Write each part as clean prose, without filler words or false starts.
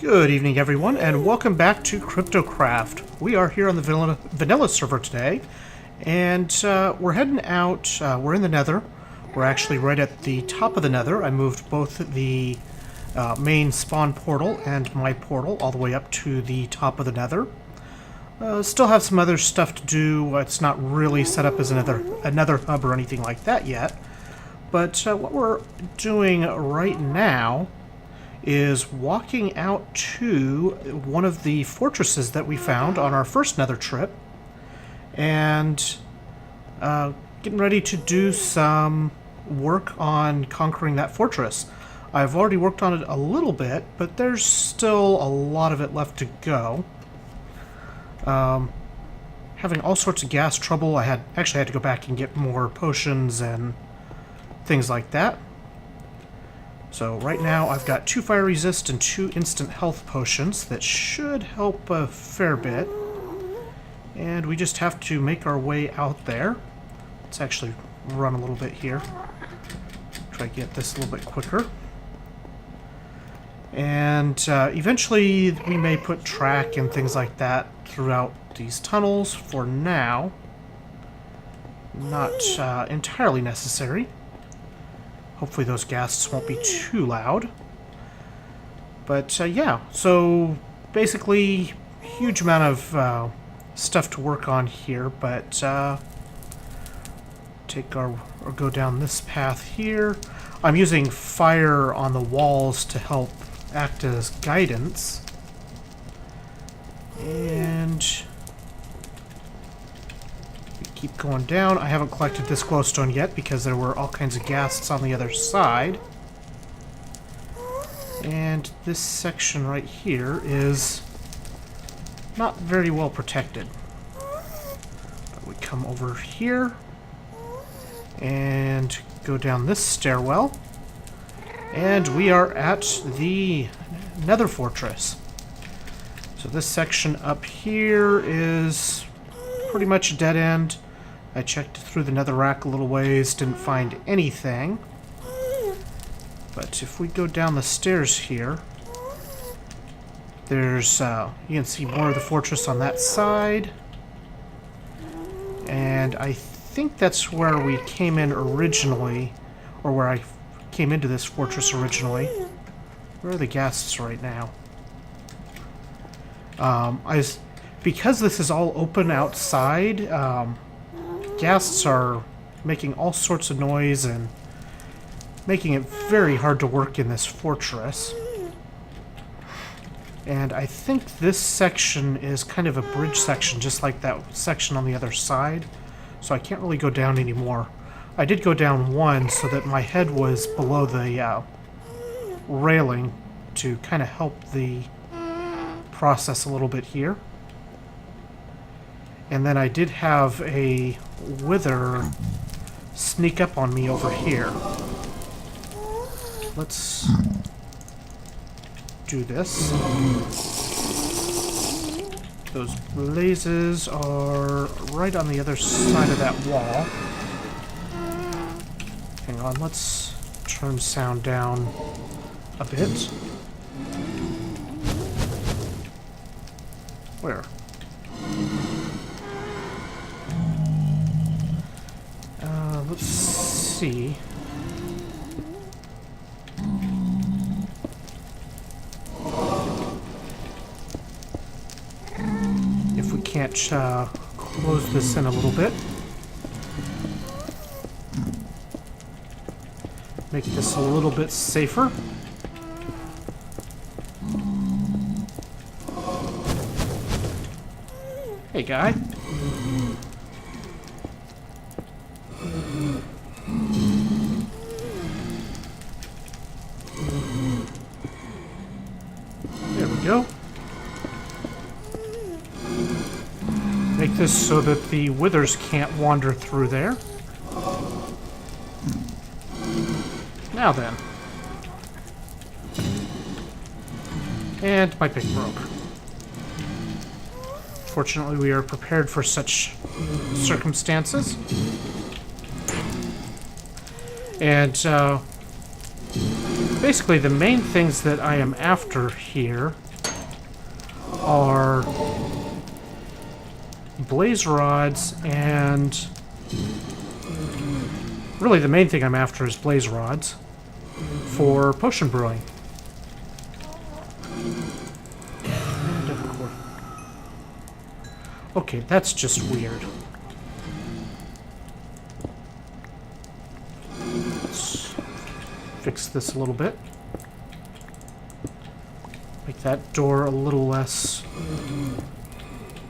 Good evening, everyone, and welcome back to Kryptocraft. We are here on the vanilla server today, and we're heading out. We're in the Nether. We're actually right at the top of the Nether. I moved both the main spawn portal and my portal all the way up to the top of the Nether. Still have some other stuff to do. It's not really set up as another hub or anything like that yet. But what we're doing right now is walking out to one of the fortresses that we found on our first Nether trip, and getting ready to do some work on conquering that fortress. I've already worked on it a little bit, but there's still a lot of it left to go. Having all sorts of gas trouble. I actually had to go back and get more potions and things like that. So right now I've got 2 fire resist and 2 instant health potions that should help a fair bit. And we just have to make our way out there. Let's actually run a little bit here. Try to get this a little bit quicker. And eventually we may put track and things like that throughout these tunnels. For now, not entirely necessary. Hopefully those ghasts won't be too loud. But yeah, so basically huge amount of stuff to work on here, but go down this path here. I'm using fire on the walls to help act as guidance. And keep going down. I haven't collected this glowstone yet because there were all kinds of ghasts on the other side. And this section right here is not very well protected. But we come over here and go down this stairwell, and we are at the Nether Fortress. So this section up here is pretty much a dead end. I checked through the netherrack a little ways, didn't find anything. But if we go down the stairs here, there's, you can see more of the fortress on that side. And I think that's where we came in originally, or where I came into this fortress originally. Where are the ghasts right now? Because this is all open outside, ghasts are making all sorts of noise and making it very hard to work in this fortress. And I think this section is kind of a bridge section, just like that section on the other side. So I can't really go down anymore. I did go down one so that my head was below the railing to kind of help the process a little bit here. And then I did have a wither sneak up on me over here. Let's do this. Those blazes are right on the other side of that wall. Hang on, let's turn sound down a bit. Where? Let's see. If we can't close this in a little bit. Make this a little bit safer. Hey, guy. There we go. Make this so that the withers can't wander through there. Now then. And my pick broke. Fortunately, we are prepared for such circumstances. And basically the main things that I am after here are blaze rods, and really the main thing I'm after is blaze rods for potion brewing. Okay, that's just weird. Let's fix this a little bit. Make that door a little less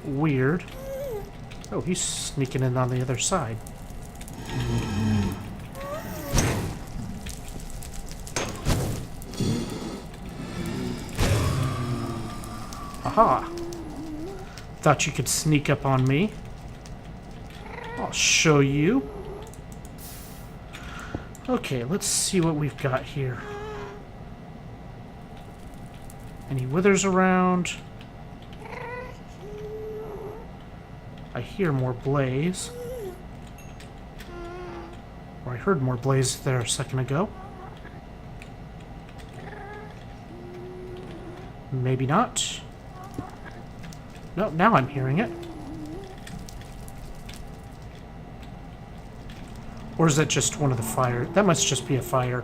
weird. Oh, he's sneaking in on the other side. Aha! Thought you could sneak up on me. I'll show you. Okay, let's see what we've got here. Any withers around? I hear more blaze. Or I heard more blaze there a second ago. Maybe not. No, now I'm hearing it. Or is that just one of the fire? That must just be a fire.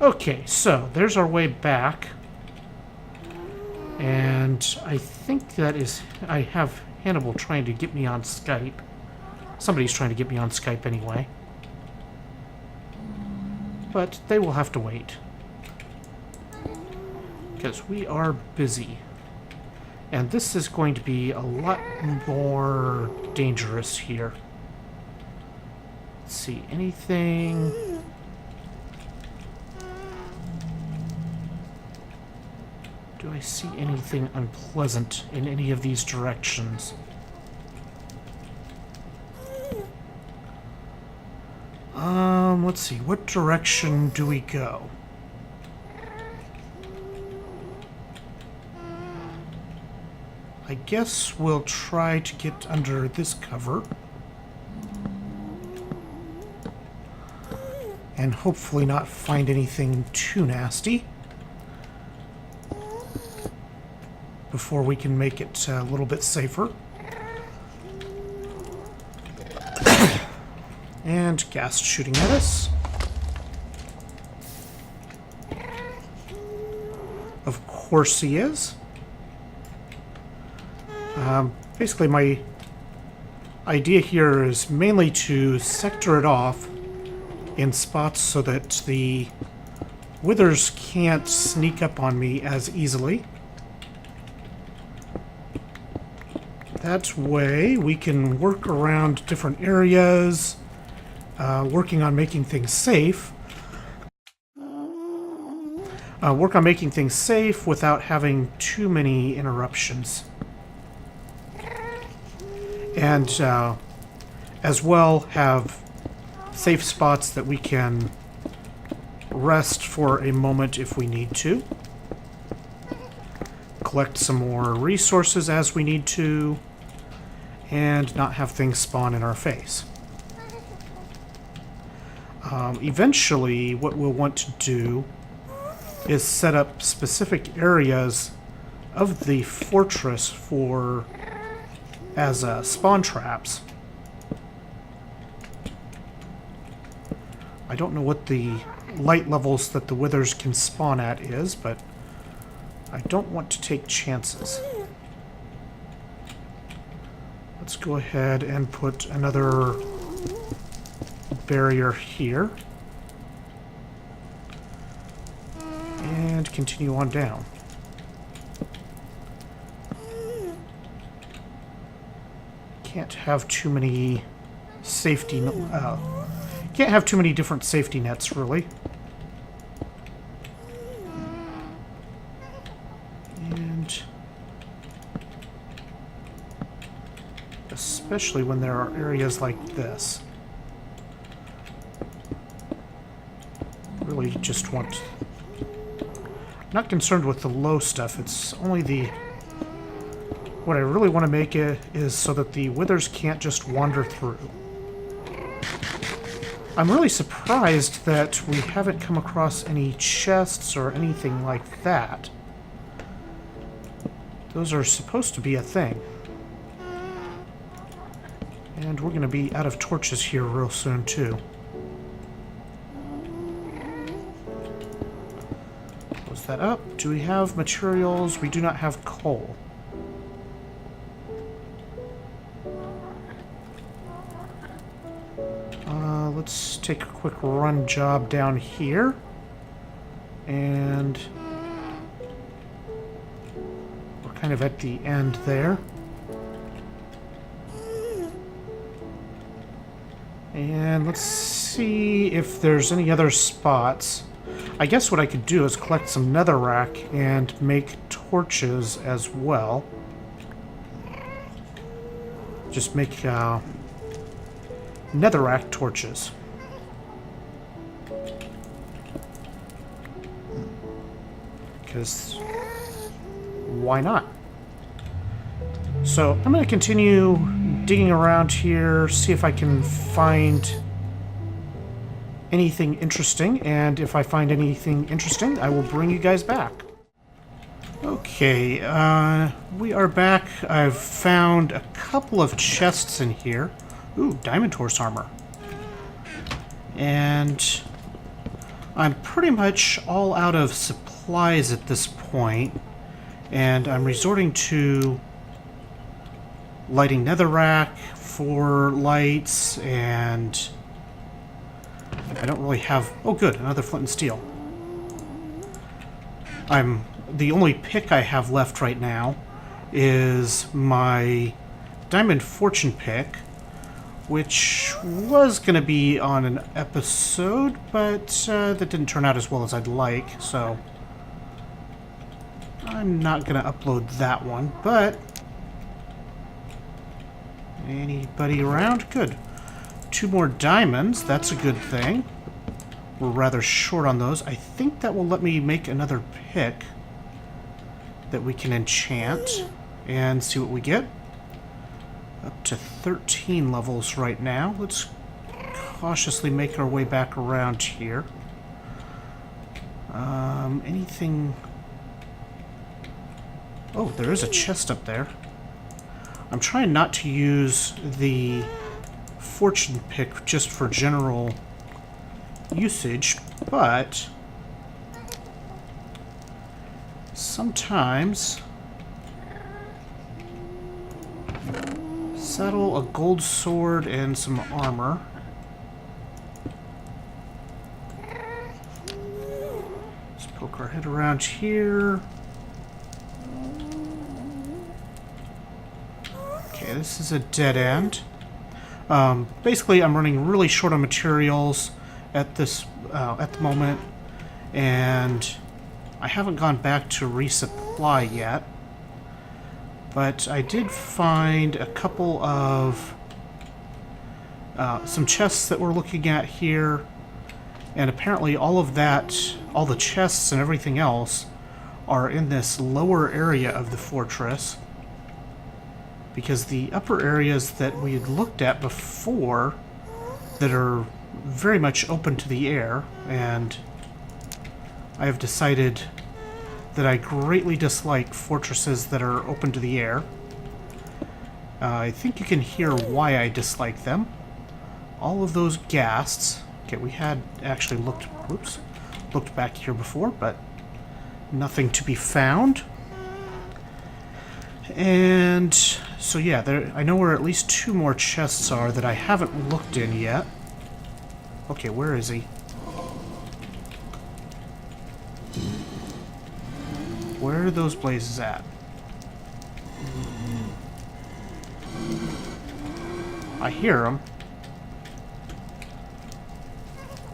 Okay, so there's our way back. And I think that is... I have Hannibal trying to get me on Skype. Somebody's trying to get me on Skype anyway. But they will have to wait. Because we are busy. And this is going to be a lot more dangerous here. Let's see, anything... Do I see anything unpleasant in any of these directions? Let's see, what direction do we go? I guess we'll try to get under this cover. And hopefully not find anything too nasty before we can make it a little bit safer. And ghast shooting at us. Of course he is. Basically, my idea here is mainly to sector it off in spots so that the withers can't sneak up on me as easily. That way, we can work around different areas, working on making things safe. Work on making things safe without having too many interruptions. And as well have safe spots that we can rest for a moment if we need to. Collect some more resources as we need to. And not have things spawn in our face. Eventually, what we'll want to do is set up specific areas of the fortress for as spawn traps. I don't know what the light levels that the withers can spawn at is, but I don't want to take chances. Let's go ahead and put another barrier here. And continue on down. Can't have too many safety... can't have too many different safety nets, really. And... especially when there are areas like this. Really just want... not concerned with the low stuff, it's only the... what I really want to make it is so that the withers can't just wander through. I'm really surprised that we haven't come across any chests or anything like that. Those are supposed to be a thing. And we're going to be out of torches here real soon, too. Close that up. Do we have materials? We do not have coal. Let's take a quick run job down here. And we're kind of at the end there. And let's see if there's any other spots. I guess what I could do is collect some netherrack and make torches as well. Just make netherrack torches. Because why not? So I'm going to continue digging around here, see if I can find anything interesting, and if I find anything interesting, I will bring you guys back. Okay, we are back. I've found a couple of chests in here. Ooh, diamond horse armor. And I'm pretty much all out of supplies at this point, and I'm resorting to lighting netherrack for lights, and I don't really have... Oh good, another flint and steel. The only pick I have left right now is my diamond fortune pick, which was going to be on an episode, but that didn't turn out as well as I'd like, so I'm not going to upload that one. But anybody around? Good. 2 more diamonds, that's a good thing. We're rather short on those. I think that will let me make another pick that we can enchant and see what we get. Up to 13 levels right now. Let's cautiously make our way back around here. Anything... Oh, there is a chest up there. I'm trying not to use the fortune pick just for general usage, but sometimes saddle a gold sword and some armor. Let's poke our head around here. Okay, this is a dead end. Basically, I'm running really short on materials at the moment, and I haven't gone back to resupply yet. But I did find a couple of some chests that we're looking at here, and apparently all the chests and everything else are in this lower area of the fortress, because the upper areas that we had looked at before that are very much open to the air, and I have decided that I greatly dislike fortresses that are open to the air. I think you can hear why I dislike them. All of those ghasts... Okay, we had actually looked back here before, but nothing to be found. And so yeah, I know where at least 2 more chests are that I haven't looked in yet. Okay, where is he? Where are those blazes at? I hear them.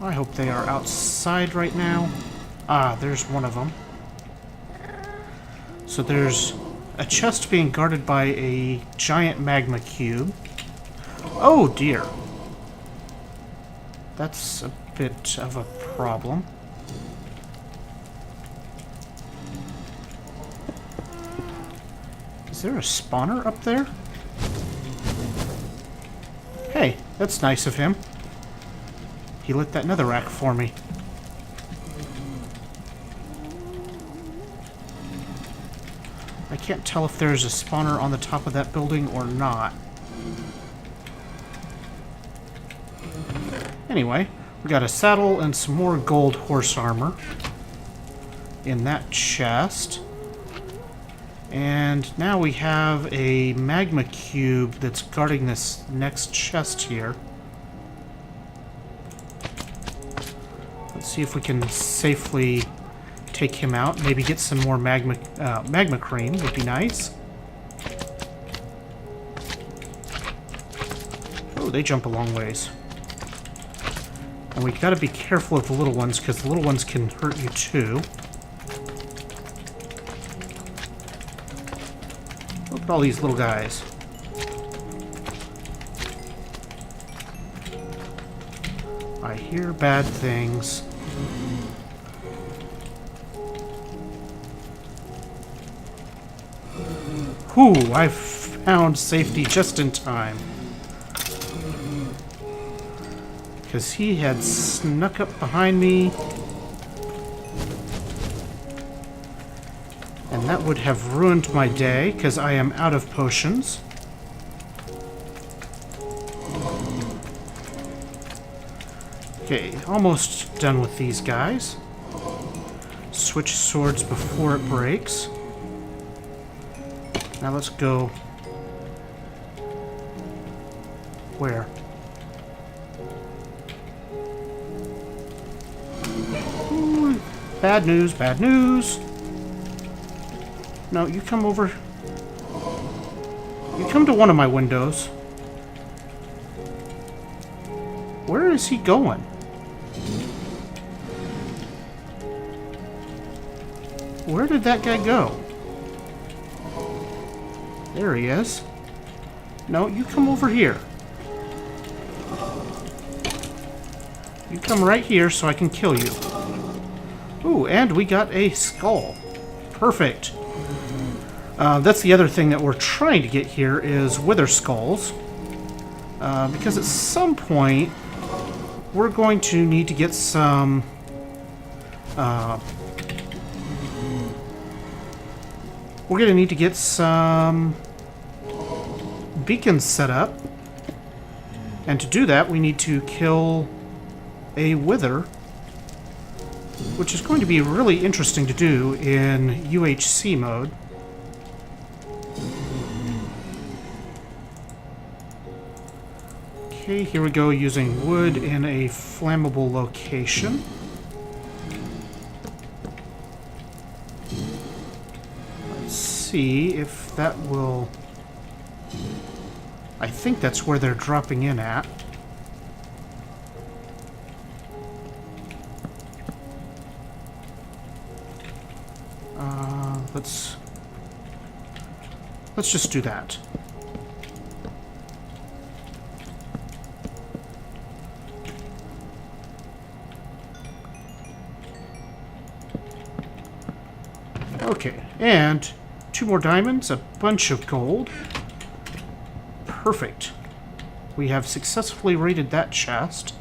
I hope they are outside right now. Ah, there's one of them. So there's a chest being guarded by a giant magma cube. Oh dear. That's a bit of a problem. Is there a spawner up there? Hey, that's nice of him. He lit that netherrack for me. I can't tell if there's a spawner on the top of that building or not. Anyway, we got a saddle and some more gold horse armor in that chest. And now we have a Magma Cube that's guarding this next chest here. Let's see if we can safely take him out. Maybe get some more magma cream would be nice. Oh, they jump a long ways. And we gotta be careful of the little ones, because the little ones can hurt you too. Look at all these little guys. I hear bad things. Whew, I found safety just in time. Because he had snuck up behind me. And that would have ruined my day, because I am out of potions. Okay, almost done with these guys. Switch swords before it breaks. Now let's go... Where? Ooh, bad news, bad news! No, you come over... You come to one of my windows. Where is he going? Where did that guy go? There he is. No, you come over here. You come right here so I can kill you. Ooh, and we got a skull. Perfect. That's the other thing that we're trying to get here is wither skulls. Because at some point, we're going to need to get some... we're going to need to get some beacons set up. And to do that, we need to kill a wither, which is going to be really interesting to do in UHC mode. Okay, here we go, using wood in a flammable location. Let's see if that will... I think that's where they're dropping in at. Let's just do that. Okay, and 2 more diamonds, a bunch of gold. Perfect. We have successfully raided that chest.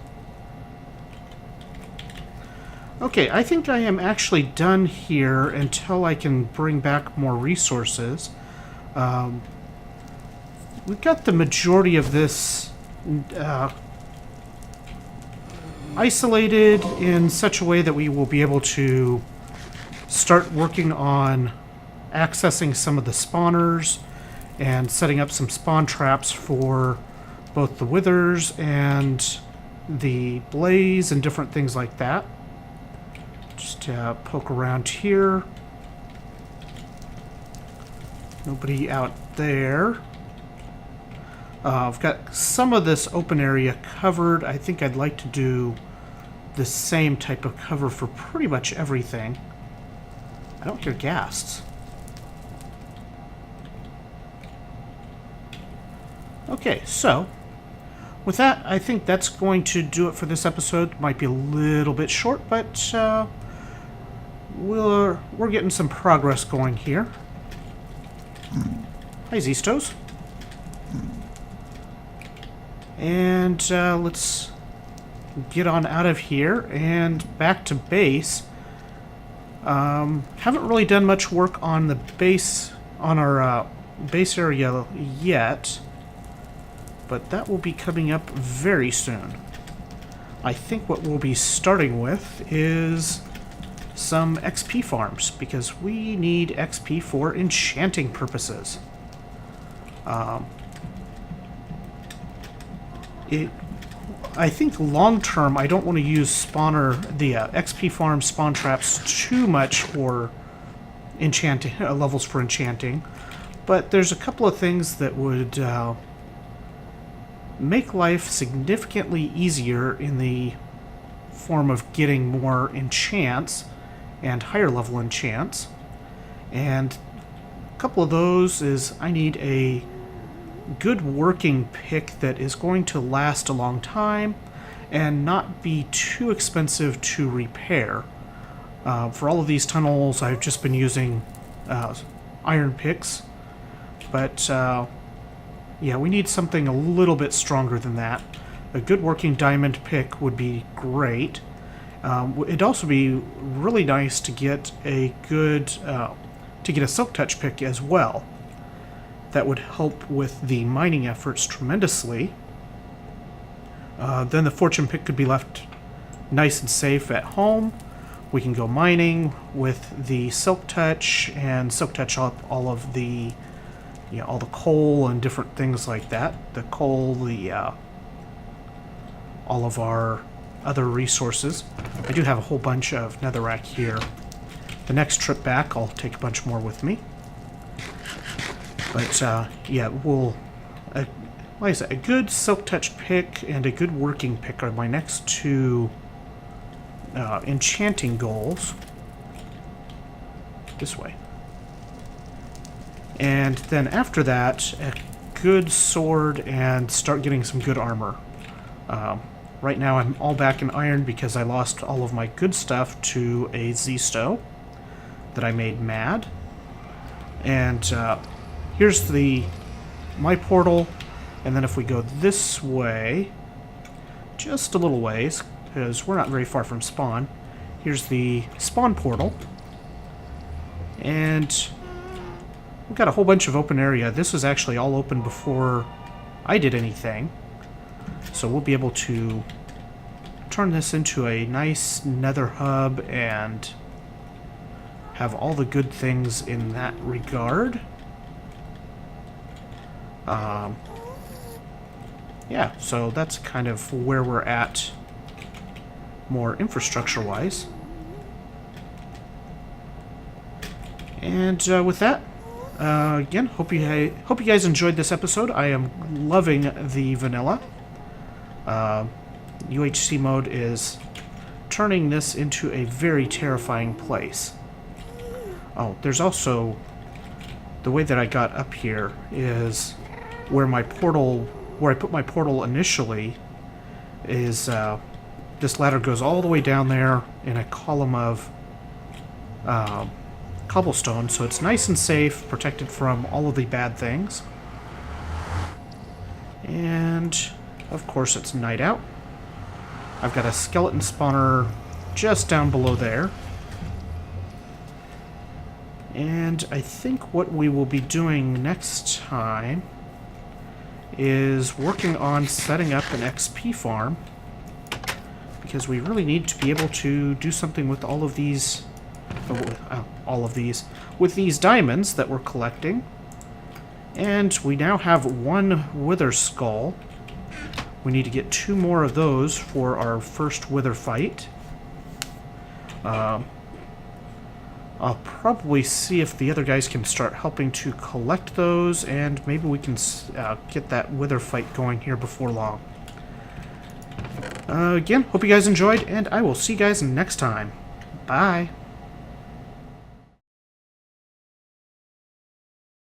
Okay, I think I am actually done here until I can bring back more resources. We've got the majority of this isolated in such a way that we will be able to start working on accessing some of the spawners and setting up some spawn traps for both the withers and the blaze and different things like that. Just poke around here. Nobody out there. I've got some of this open area covered. I think I'd like to do the same type of cover for pretty much everything. I don't hear ghasts. Okay, so with that, I think that's going to do it for this episode. Might be a little bit short, but we're getting some progress going here. Hi, Zistos. And let's get on out of here and back to base. Haven't really done much work on the base on our base area yet, but that will be coming up very soon. I think what we'll be starting with is some XP farms, because we need XP for enchanting purposes. I think long term, I don't want to use the XP farm spawn traps too much for enchanting levels for enchanting, but there's a couple of things that would make life significantly easier in the form of getting more enchants and higher level enchants. And a couple of those is I need a good working pick that is going to last a long time and not be too expensive to repair. For all of these tunnels, I've just been using iron picks, but yeah, we need something a little bit stronger than that. A good working diamond pick would be great. It'd also be really nice to get a good silk touch pick as well. That would help with the mining efforts tremendously. Then the fortune pick could be left nice and safe at home. We can go mining with the silk touch and silk touch up all of the, all the coal and different things like that. The coal, all of our other resources. I do have a whole bunch of netherrack here. The next trip back, I'll take a bunch more with me. But yeah, like I said, a good silk touch pick and a good working pick are my next two enchanting goals. This way. And then after that, a good sword and start getting some good armor. Right now I'm all back in iron because I lost all of my good stuff to a Z-stow that I made mad. And here's my portal, and then if we go this way, just a little ways, because we're not very far from spawn, here's the spawn portal. And we've got a whole bunch of open area. This was actually all open before I did anything. So we'll be able to turn this into a nice nether hub and have all the good things in that regard. Yeah, so that's kind of where we're at more infrastructure-wise. And with that, again, hope you guys enjoyed this episode. I am loving the vanilla. UHC mode is turning this into a very terrifying place. Oh, there's also the way that I got up here is where I put my portal initially is this ladder goes all the way down there in a column of cobblestone, so it's nice and safe, protected from all of the bad things. And of course it's night out. I've got a skeleton spawner just down below there. And I think what we will be doing next time is working on setting up an XP farm, because we really need to be able to do something with all of these, with these diamonds that we're collecting. And we now have one wither skull. We need to get 2 more of those for our first wither fight. I'll probably see if the other guys can start helping to collect those, and maybe we can get that wither fight going here before long. Again, hope you guys enjoyed, and I will see you guys next time. Bye!